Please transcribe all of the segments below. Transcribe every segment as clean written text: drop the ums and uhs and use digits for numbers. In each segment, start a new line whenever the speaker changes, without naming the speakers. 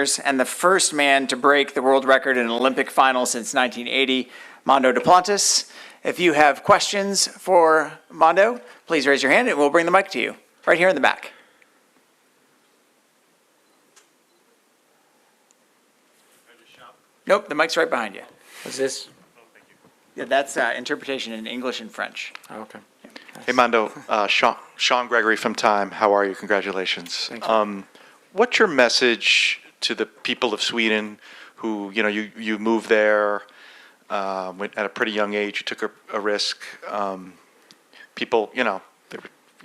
winners and the first man to break the world record in an Olympic final since 1980, Mondo Duplantis. If you have questions for Mondo, please raise your hand and we'll bring the mic to you. Right here in the back. Nope, the mic's right behind you.
What's this?
Yeah, that's interpretation in English and French.
Oh, okay.
Hey, Mondo. Sean Gregory from Time. How are you? Congratulations.
Thank you.
What's your message to the people of Sweden who, you moved there at a pretty young age, you took a risk. People, you're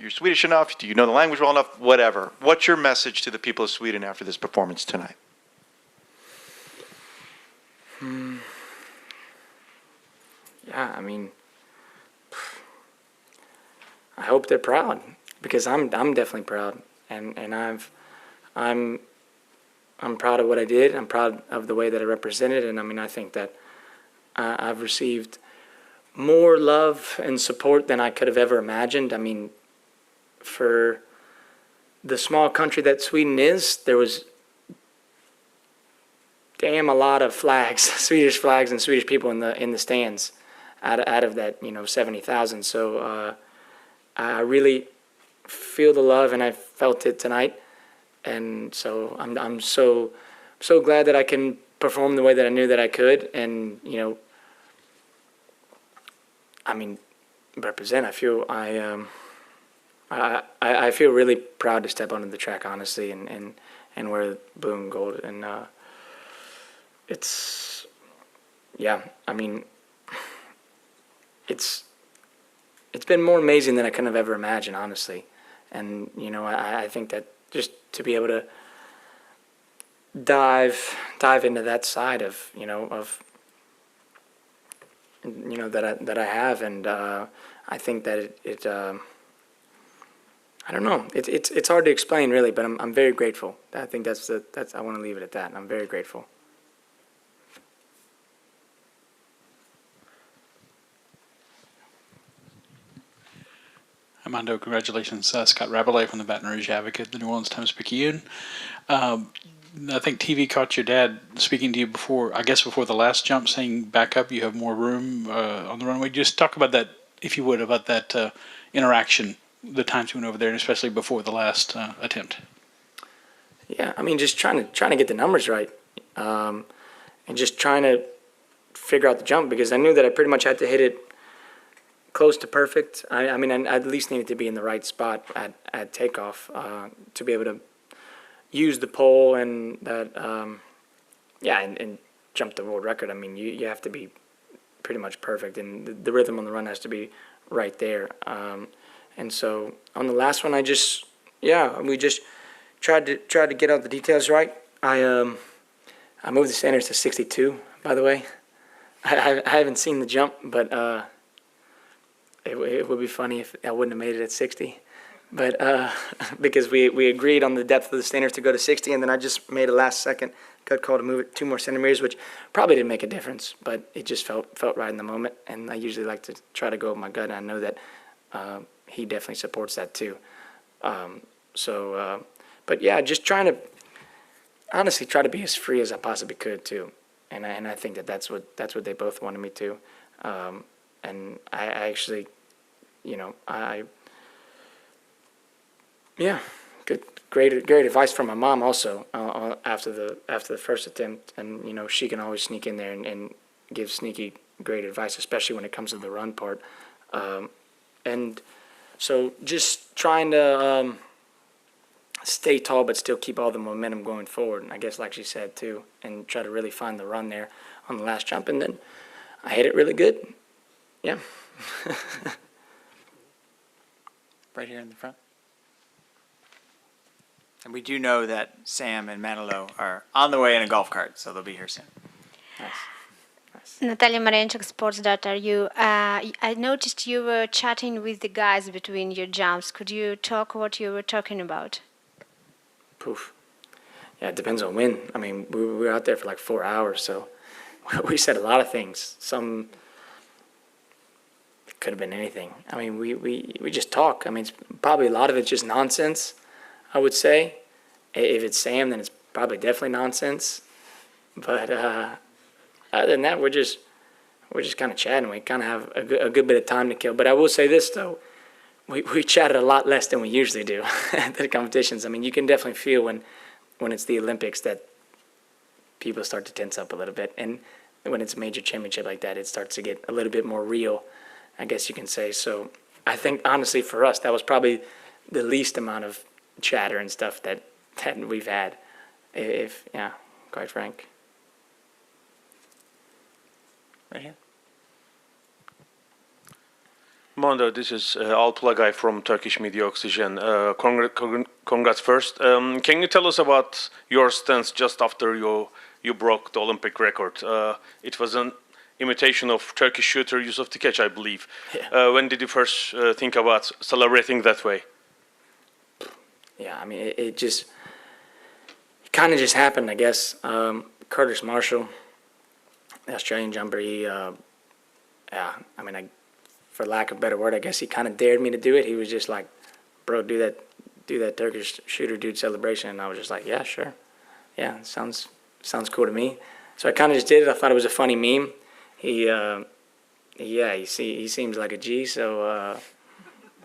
Swedish enough, do you know the language well enough, whatever. What's your message to the people of Sweden after this performance tonight?
Yeah, I hope they're proud, because I'm definitely proud, and I'm proud of what I did. I'm proud of the way that I represented, and I think that I've received more love and support than I could have ever imagined. For the small country that Sweden is, there was damn a lot of flags, Swedish flags and Swedish people in the stands, out of that 70,000. So I really feel the love, and I felt it tonight, and so I'm so glad that I can perform the way that I knew that I could, and represent. I feel really proud to step onto the track, honestly, and wear blue and gold, and it's been more amazing than I could have ever imagined, honestly. And I think that just to be able to dive into that side of that I have, and I think that it I don't know, it's hard to explain, really, but I'm very grateful. I think that's I want to leave it at that, and I'm very grateful.
Mondo, congratulations. Scott Rabelais from the Baton Rouge Advocate, the New Orleans Times-Picayune. I think TV caught your dad speaking to you before the last jump, saying back up, you have more room on the runway. Just talk about that, if you would, about that interaction, the times you went over there, and especially before the last attempt.
Yeah, just trying to get the numbers right, and just trying to figure out the jump, because I knew that I pretty much had to hit it close to perfect. I at least needed to be in the right spot at takeoff to be able to use the pole and that, and jump the world record. You have to be pretty much perfect, and the rhythm on the run has to be right there. And so on the last one, we just tried to get all the details right. I moved the standards to 62, by the way. I haven't seen the jump, but it would be funny if I wouldn't have made it at 60. But because we agreed on the depth of the standards to go to 60, and then I just made a last-second gut call to move it 2 more centimeters, which probably didn't make a difference, but it just felt right in the moment. And I usually like to try to go with my gut, and I know that he definitely supports that too. But yeah, just trying to honestly try to be as free as I possibly could too, and I think that's what they both wanted me to, and I actually, great advice from my mom also after the first attempt, and she can always sneak in there and give sneaky great advice, especially when it comes to the run part, and so just trying to stay tall but still keep all the momentum going forward, and I guess like she said too, and try to really find the run there on the last jump, and then I hit it really good. Yeah.
Right here in the front. And we do know that Sam and Emmanouil are on the way in a golf cart, so they'll be here soon.
Nice.
Natalia Marenchuk, sports daughter. I noticed you were chatting with the guys between your jumps. Could you talk what you were talking about?
Poof. Yeah, it depends on when. We were out there for like 4 hours, so we said a lot of things. Some could have been anything. We just talk. It's probably a lot of it's just nonsense, I would say. If it's Sam, then it's probably definitely nonsense. But other than that, we're just kind of chatting. We kind of have a good bit of time to kill. But I will say this though, we chatted a lot less than we usually do at the competitions. I mean, you can definitely feel when it's the Olympics that people start to tense up a little bit, and when it's a major championship like that, it starts to get a little bit more real, I guess you can say. So I think honestly for us, that was probably the least amount of chatter and stuff that we've had, if yeah, quite frank.
Right here.
Mondo, this is Alplagay from Turkish Media Oxygen. Congrats first. Can you tell us about your stance just after you broke the Olympic record? It was an imitation of Turkish shooter Yusuf Tikeç, I believe.
Yeah.
When did you first think about celebrating that way?
Yeah, I mean, it kind of just happened, I guess. Curtis Marshall, the Australian jumper, he, yeah, I mean, for lack of a better word, I guess he kind of dared me to do it. He was just like, bro, do that Turkish shooter dude celebration. And I was just like, yeah, sure. Yeah, sounds cool to me. So I kind of just did it. I thought it was a funny meme. He seems like a G. So,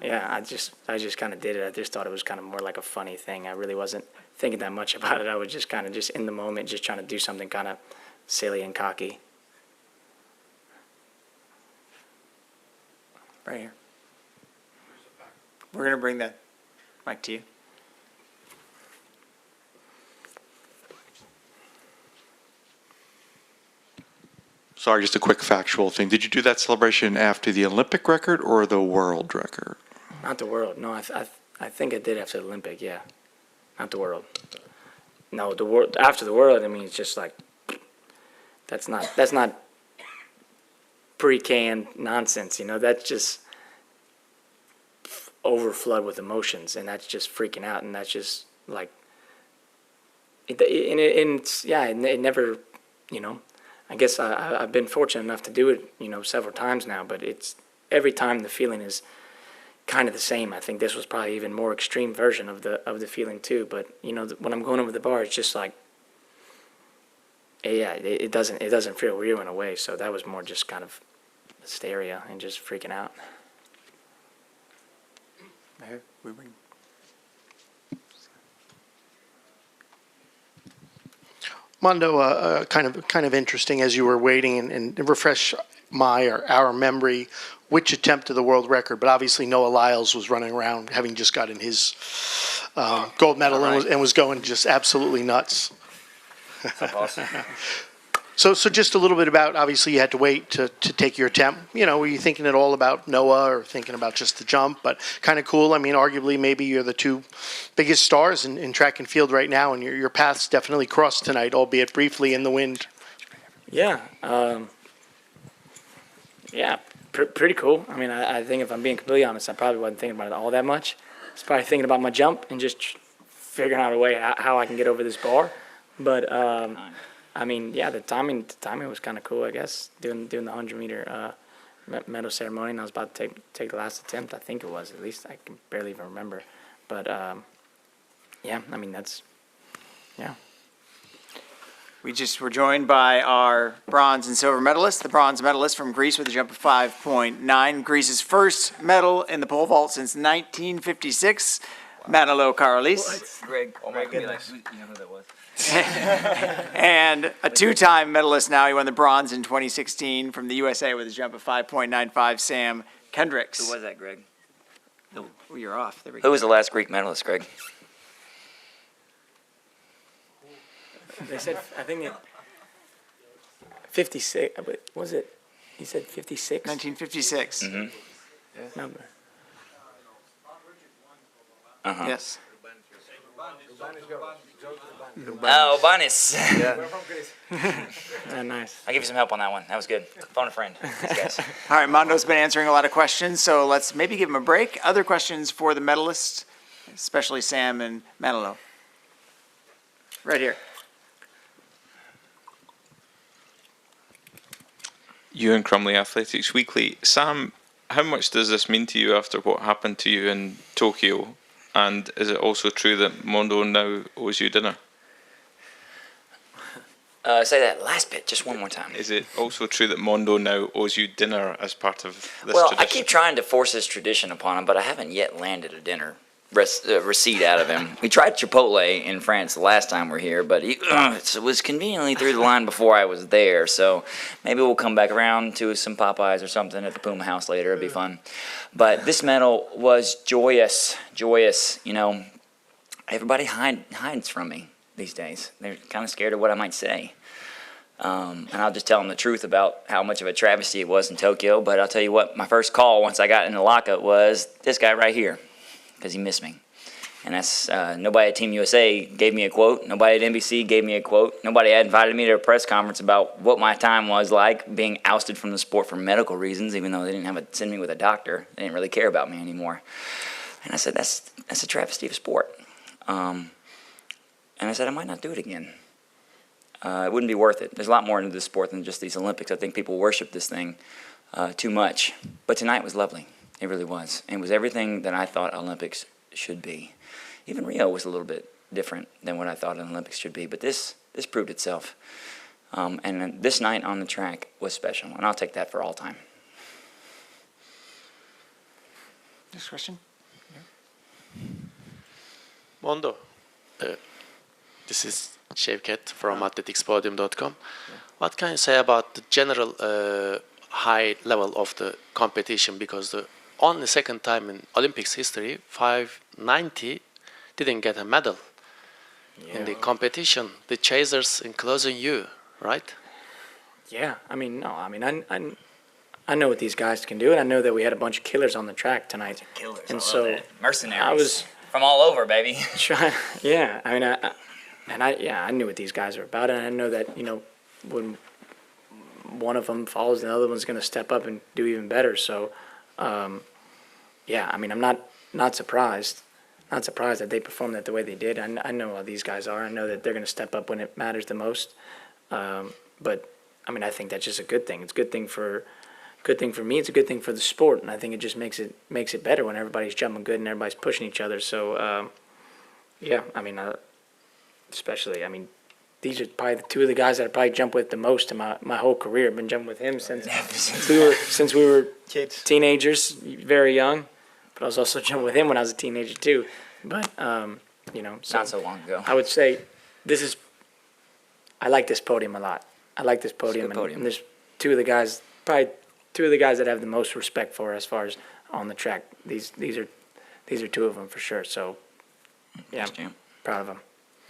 yeah, I just kind of did it. I just thought it was kind of more like a funny thing. I really wasn't thinking that much about it. I was just kind of just in the moment, just trying to do something kind of silly and cocky.
Right here. We're going to bring the mic to you.
Sorry, just a quick factual thing. Did you do that celebration after the Olympic record or the world record?
Not the world. No, I think I did after the Olympic. Yeah, not the world. No, the world after the world. I mean, it's just like that's not pre-canned nonsense. You know, that's just overflood with emotions, and that's just freaking out, and that's just like it never, you know. I guess I've been fortunate enough to do it, you know, several times now, but it's every time the feeling is kind of the same. I think this was probably even more extreme version of the feeling too. But you know, when I'm going over the bar, it's just like, yeah, it doesn't feel real in a way. So that was more just kind of hysteria and just freaking out.
We bring.
Mondo, kind of interesting as you were waiting and refresh our memory, which attempt to the world record, but obviously Noah Lyles was running around having just gotten his gold medal and was going just absolutely nuts.
Awesome.
So just a little bit about, obviously you had to wait to take your attempt. You know, were you thinking at all about Noah or thinking about just the jump? But kind of cool. I mean, arguably maybe you're the two biggest stars in track and field right now, and your paths definitely crossed tonight, albeit briefly in the wind.
Yeah. Pretty cool. I mean, I think if I'm being completely honest, I probably wasn't thinking about it all that much. I was probably thinking about my jump and just figuring out a way how I can get over this bar. But I mean, yeah, the timing was kind of cool, I guess. Doing the 100-meter medal ceremony, and I was about to take the last attempt. I think it was, at least I can barely even remember. But yeah, I mean yeah.
We just were joined by our bronze and silver medalists. The bronze medalist from Greece with a jump of 5.9. Greece's first medal in the pole vault since 1956. Emmanouil Karalis.
Greg, oh my goodness. You know who that was?
And a two-time medalist now. He won the bronze in 2016 from the USA with a jump of 5.95, Sam Kendricks.
Who was that, Greg?
Oh, you're off. There we
Who
go.
was the last Greek medalist, Greg?
They said, I think it 56. Was it? He said 56.
1956.
Mm-hmm.
Number.
Uh-huh.
Yes.
Oh, Banis.
Nice.
I'll give you some help on that one. That was good. Phone a friend. Thanks, guys.
All right, Mondo's been answering a lot of questions, so let's maybe give him a break. Other questions for the medalists, especially Sam and Emmanouil. Right here.
Ewan Crumley, Athletics Weekly. Sam, how much does this mean to you after what happened to you in Tokyo? And is it also true that Mondo now owes you dinner?
Say that last bit just one more time.
Is it also true that Mondo now owes you dinner as part of this
Well,
tradition?
I keep trying to force this tradition upon him, but I haven't yet landed a dinner receipt out of him. We tried Chipotle in France the last time we were here, but it was conveniently through the line before I was there. So maybe we'll come back around to some Popeyes or something at the Puma House later. It'd be fun. But this medal was joyous. You know, everybody hides from me these days. They're kind of scared of what I might say. And I'll just tell them the truth about how much of a travesty it was in Tokyo. But I'll tell you what, my first call once I got in the lockup was this guy right here, because he missed me. And that's nobody at Team USA gave me a quote. Nobody at NBC gave me a quote. Nobody had invited me to a press conference about what my time was like being ousted from the sport for medical reasons, even though they didn't have to send me with a doctor. They didn't really care about me anymore. And I said, that's a travesty of sport. And I said, I might not do it again. It wouldn't be worth it. There's a lot more into this sport than just these Olympics. I think people worship this thing too much. But tonight was lovely. It really was. And it was everything that I thought Olympics should be. Even Rio was a little bit different than what I thought an Olympics should be. But this proved itself. And this night on the track was special. And I'll take that for all time.
Next question.
Mondo, this is Şevket from athleticsPodium.com. What can you say about the general high level of the competition? Because the only second time in Olympics history, 590 didn't get a medal in the competition. The chasers including you, right?
Yeah, I mean, no, I mean, I know what these guys can do, and I know that we had a bunch of killers on the track tonight.
Killers,
and
I
so
love that. Mercenaries.
I was
from all over, baby.
yeah, I mean, I knew what these guys are about, and I know that, you know, when one of them falls, the other one's going to step up and do even better. So, yeah, I mean, I'm not surprised. Not surprised that they performed that the way they did. I know how these guys are. I know that they're going to step up when it matters the most. But I mean, I think that's just a good thing. It's a good thing for me. It's a good thing for the sport, and I think it just makes it better when everybody's jumping good and everybody's pushing each other. So, yeah, I mean, especially, I mean, these are probably the two of the guys that I probably jumped with the most in my whole career. I've been jumping with him since we were
Kids.
teenagers, very young. But I was also jumping with him when I was a teenager too. But you know,
Not so long ago.
I would say I like this podium a lot. I like this podium,
good podium.
and there's probably two of the guys that I have the most respect for as far as on the track. These are two of them for sure. So yeah,
Thanks, Jim.
proud of them.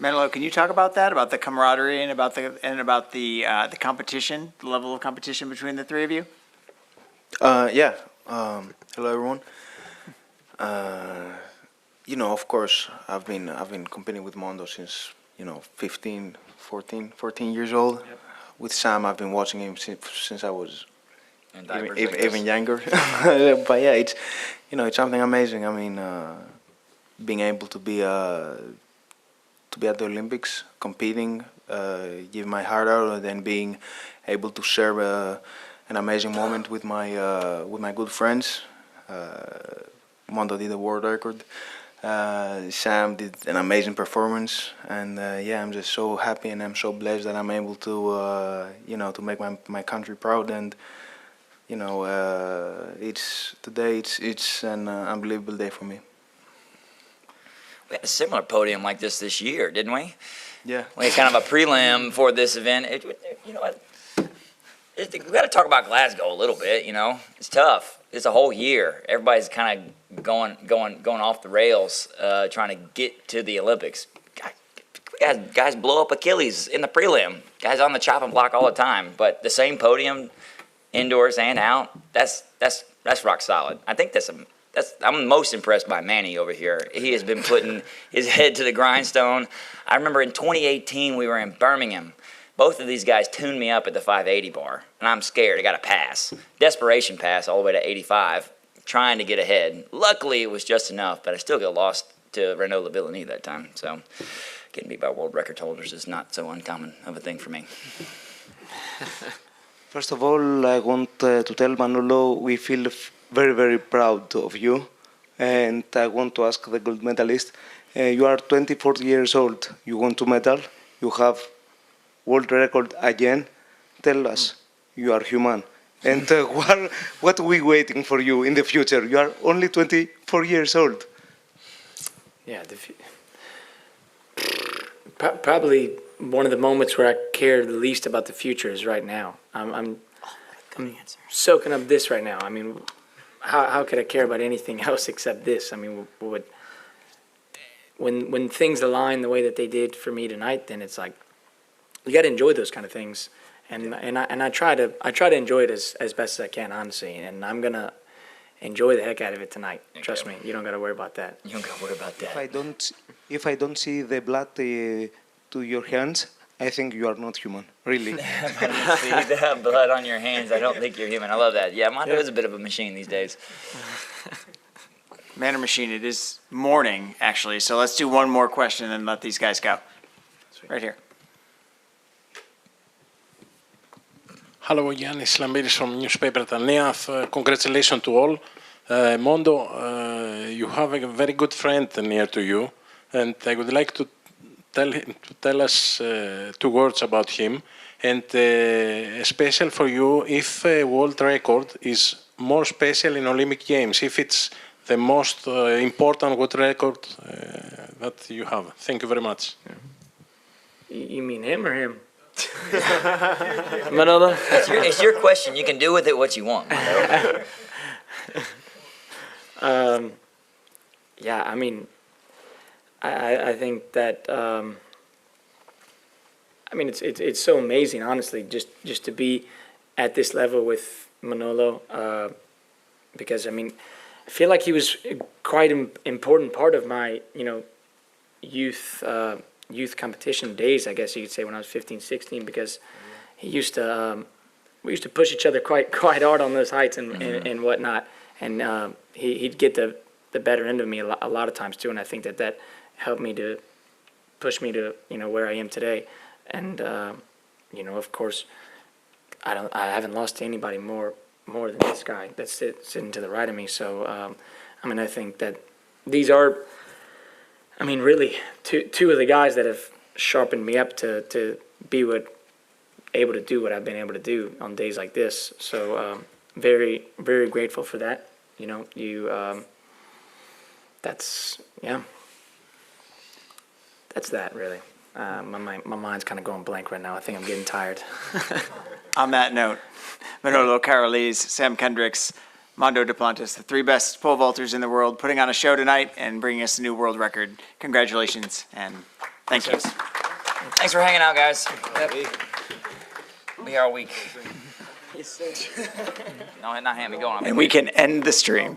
Menelo, can you talk about that, about the camaraderie and about the competition, the level of competition between the three of you?
Yeah. Hello, everyone. You know, of course, I've been competing with Mondo since 14 years old.
Yep.
With Sam, I've been watching him since I was
And diapers, I
even
guess.
younger. But yeah, it's something amazing. I mean, being able to be at the Olympics, competing, give my heart out, and then being able to share an amazing moment with my good friends. Mondo did a world record. Sam did an amazing performance, and yeah, I'm just so happy and I'm so blessed that I'm able to to make my country proud. And it's an unbelievable day for me.
We had a similar podium like this year, didn't we?
Yeah.
We had kind of a prelim for this event. You know what? We got to talk about Glasgow a little bit. You know, it's tough. It's a whole year. Everybody's kind of going off the rails, trying to get to the Olympics. Guys blow up Achilles in the prelim. Guys on the chopping block all the time. But the same podium, indoors and out. That's rock solid. I think I'm most impressed by Manny over here. He has been putting his head to the grindstone. I remember in 2018 we were in Birmingham. Both of these guys tuned me up at the 580 bar, and I'm scared. I got a pass, desperation pass all the way to 85, trying to get ahead. Luckily, it was just enough, but I still got lost to Renaud Lavillenie that time. So getting beat by world record holders is not so uncommon of a thing for me.
First of all, I want to tell Manolo we feel very, very proud of you. And I want to ask the gold medalist, you are 24 years old, you want to medal, you have world record again, tell us you are human. And what are we waiting for you in the future? You are only 24 years old.
Yeah, probably one of the moments where I care the least about the future is right now. I'm soaking up this right now. I mean, how could I care about anything else except this? I mean, when things align the way that they did for me tonight, then it's like you got to enjoy those kind of things, and I try to enjoy it as best as I can, honestly, and I'm gonna enjoy the heck out of it tonight. Trust me, you don't got to worry about that.
You don't got to worry about that.
If I don't see the blood to your hands, I think you are not human, really.
If I don't see the blood on your hands, I don't think you're human. I love that. Yeah, Mondo is a bit of a machine these days.
Man or machine, it is morning, actually, so let's do one more question and let these guys go. Right here.
Hello, Yannis Lambiris from newspaper Tanea. Congratulations to all. Mondo, you have a very good friend near to you, and I would like to tell us 2 words about him, and special for you if a world record is more special in Olympic Games, if it's the most important world record that you have. Thank you very much.
You mean him or him? Manolo?
It's your question. You can do with it what you want.
Yeah, I mean, I think that I mean it's so amazing, honestly, just to be at this level with Manolo, because I mean I feel like he was quite an important part of my youth competition days, I guess you could say, when I was 15, 16, because he used to we used to push each other quite hard on those heights and whatnot, and he'd get the better end of me a lot of times too, and I think that helped me to push me to where I am today, and of course I haven't lost to anybody more than this guy that's sitting to the right of me. So I mean, I think that these are, I mean, really two of the guys that have sharpened me up to be able to do what I've been able to do on days like this. So very, very grateful for that. That's that really. My mind's kind of going blank right now. I think I'm getting tired.
On that note, Emmanouil Karalis, Sam Kendricks, Mondo Duplantis, the 3 best pole vaulters in the world, putting on a show tonight and bringing us a new world record. Congratulations and thank you.
Thanks for hanging out, guys. Be our week. No, not him. Go on.
And we can end the stream.